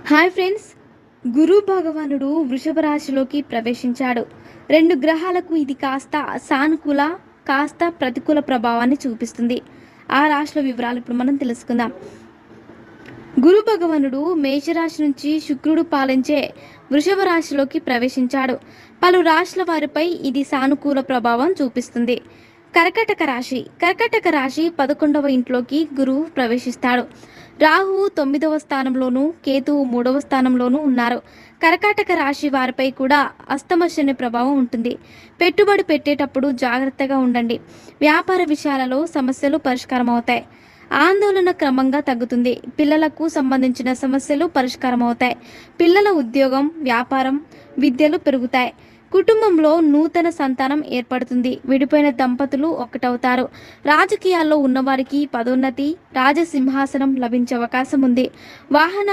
Hi friends, గురు భగవానుడు వృషభ రాశిలోకి ప్రవేశించాడు. 2 గ్రహాలకు ఇది కాస్త సానుకూల, కాస్త ప్రతికూల ప్రభావాన్ని చూపిస్తుంది. ఆ రాశుల వివరాలు ఇప్పుడు మనం తెలుసుకుందాం. గురు భగవానుడు మేషరాశి నుంచి శుక్రుడు పాలించే వృషభ రాశిలోకి ప్రవేశించాడు. పలు రాశుల వారిపై ఇది సానుకూల ప్రభావం చూపిస్తుంది. కర్కటక రాశి 11వ ఇంట్లోకి గురువు ప్రవేశిస్తాడు. రాహువు 9వ స్థానంలోనూ, కేతువు 3వ స్థానంలోనూ ఉన్నారు. కర్కాటక రాశి వారిపై కూడా అస్తమ శని ప్రభావం ఉంటుంది. పెట్టుబడి పెట్టేటప్పుడు జాగ్రత్తగా ఉండండి. వ్యాపార విషయాలలో సమస్యలు పరిష్కారం అవుతాయి. ఆందోళన క్రమంగా తగ్గుతుంది. పిల్లలకు సంబంధించిన సమస్యలు పరిష్కారం అవుతాయి. పిల్లల ఉద్యోగం, వ్యాపారం, విద్యలు పెరుగుతాయి. కుటుంబంలో నూతన సంతానం ఏర్పడుతుంది. విడిపోయిన దంపతులు ఒక్కటవుతారు. రాజకీయాల్లో ఉన్నవారికి పదోన్నతి, రాజసింహాసనం లభించే అవకాశం ఉంది. వాహన